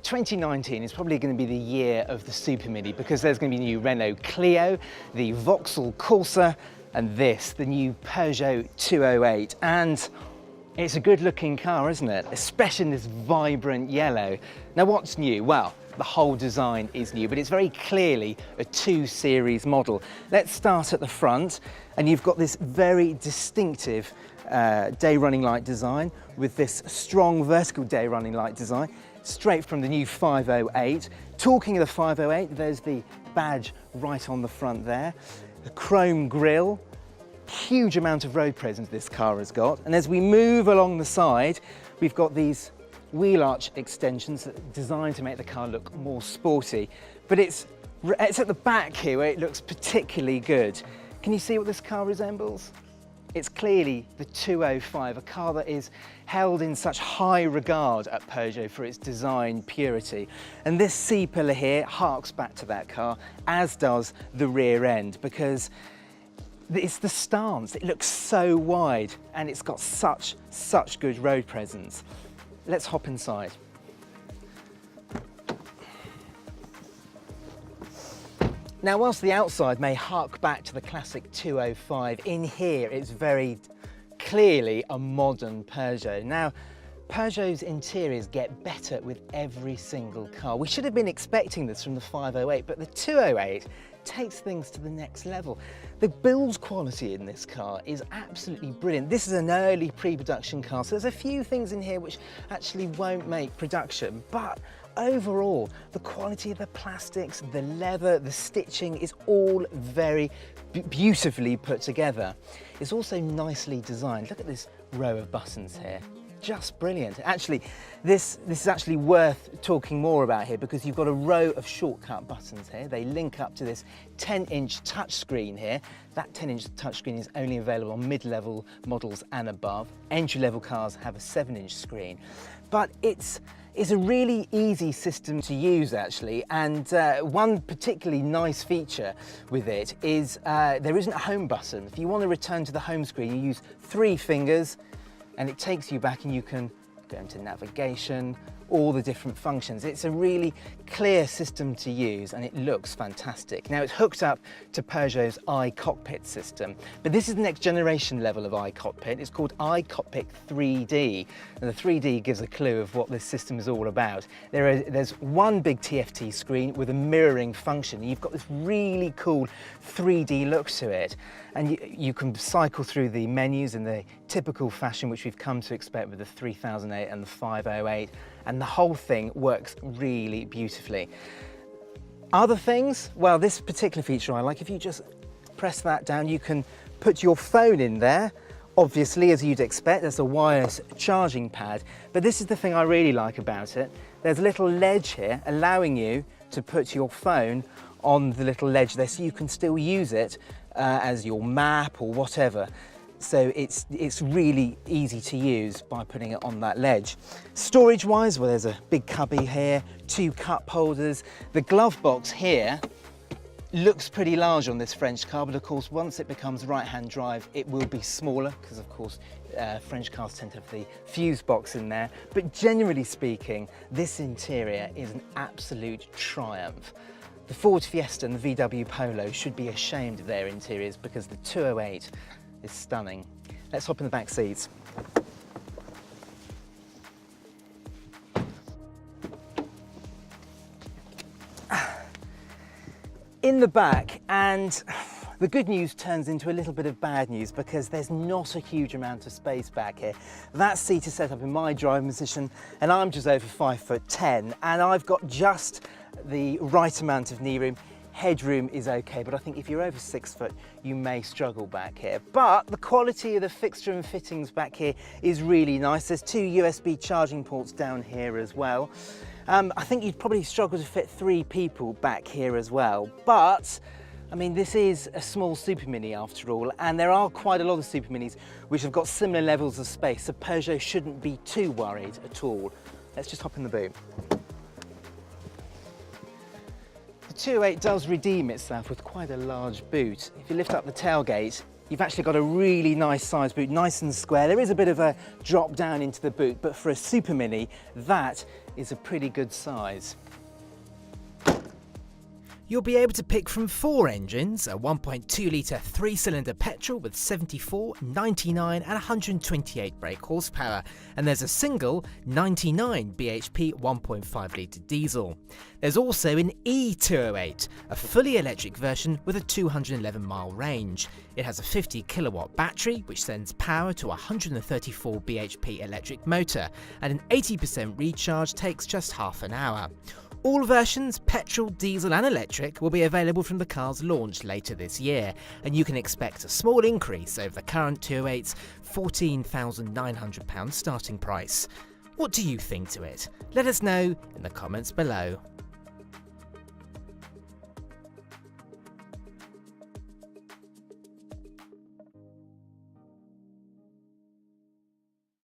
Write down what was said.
2019 is probably going to be the year of the Super Mini because there's going to be new Renault Clio, the Vauxhall Corsa, and this, the new Peugeot 208. And it's a good looking car, isn't it? Especially in this vibrant yellow. Now what's new? Well, the whole design is new, but it's very clearly a 2 Series model. Let's start at the front, and you've got this very distinctive day running light design with this strong vertical day running light design, straight from the new 508. Talking of the 508, there's the badge right on the front there. The chrome grille, huge amount of road presence this car has got. And as we move along the side, we've got these wheel arch extensions designed to make the car look more sporty. But it's at the back here where it looks particularly good. Can you see what this car resembles? It's clearly the 205, a car that is held in such high regard at Peugeot for its design purity. And this C-pillar here harks back to that car, as does the rear end, because it's the stance. It looks so wide and it's got such good road presence. Let's hop inside. Now, whilst the outside may hark back to the classic 205, in here it's very clearly a modern Peugeot. Now, Peugeot's interiors get better with every single car. We should have been expecting this from the 508, but the 208 takes things to the next level. The build quality in this car is absolutely brilliant. This is an early pre-production car, so there's a few things in here which actually won't make production, but overall, the quality of the plastics, the leather, the stitching is all very beautifully put together. It's also nicely designed. Look at this row of buttons here. Just brilliant. Actually, this is actually worth talking more about here because you've got a row of shortcut buttons here. They link up to this 10-inch touchscreen here. That 10-inch touchscreen is only available on mid-level models and above. Entry-level cars have a 7-inch screen. But it's a really easy system to use, actually, and one particularly nice feature with it is there isn't a home button. If you want to return to the home screen, you use 3 fingers and it takes you back and you can go into navigation, all the different functions. It's a really clear system to use and it looks fantastic. Now, it's hooked up to Peugeot's iCockpit system, but this is the next generation level of iCockpit. It's called iCockpit 3D, and the 3D gives a clue of what this system is all about. There's one big TFT screen with a mirroring function. You've got this really cool 3D look to it, and you can cycle through the menus in the typical fashion which we've come to expect with the 3008 and the 508, and the whole thing works really beautifully. Other things, well, this particular feature I like. If you just press that down, you can put your phone in there. Obviously, as you'd expect, there's a wireless charging pad, but this is the thing I really like about it. There's a little ledge here allowing you to put your phone on the little ledge there so you can still use it as your map or whatever. So it's really easy to use by putting it on that ledge. Storage-wise, well, there's a big cubby here, 2 cup holders. The glove box here looks pretty large on this French car, but of course, once it becomes right-hand drive, it will be smaller because, of course, French cars tend to have the fuse box in there. But generally speaking, this interior is an absolute triumph. The Ford Fiesta and the VW Polo should be ashamed of their interiors because the 208 is stunning. Let's hop in the back seats. In the back, and the good news turns into a little bit of bad news because there's not a huge amount of space back here. That seat is set up in my driving position and I'm just over 5'10", and I've got just the right amount of knee room. Headroom is okay, but I think if you're over 6 foot, you may struggle back here. But the quality of the fixture and fittings back here is really nice. There's 2 USB charging ports down here as well. I think you'd probably struggle to fit 3 people back here as well. But, I mean, this is a small Super Mini after all, and there are quite a lot of Super Minis which have got similar levels of space, so Peugeot shouldn't be too worried at all. Let's just hop in the boot. The 208 does redeem itself with quite a large boot. If you lift up the tailgate, You've actually got a really nice size boot, nice and square. There is a bit of a drop down into the boot, but for a Super Mini, that is a pretty good size. You'll be able to pick from 4 engines, a 1.2 litre 3-cylinder petrol with 74, 99 and 128 brake horsepower, and there's a single 99 bhp 1.5 litre diesel. There's also an E208, a fully electric version with a 211 mile range. It has a 50 kilowatt battery which sends power to a 134 bhp electric motor, and an 80% recharge takes just half an hour. All versions, petrol, diesel and electric, will be available from the car's launch later this year, and you can expect a small increase over the current 208's £14,900 starting price. What do you think to it? Let us know in the comments below.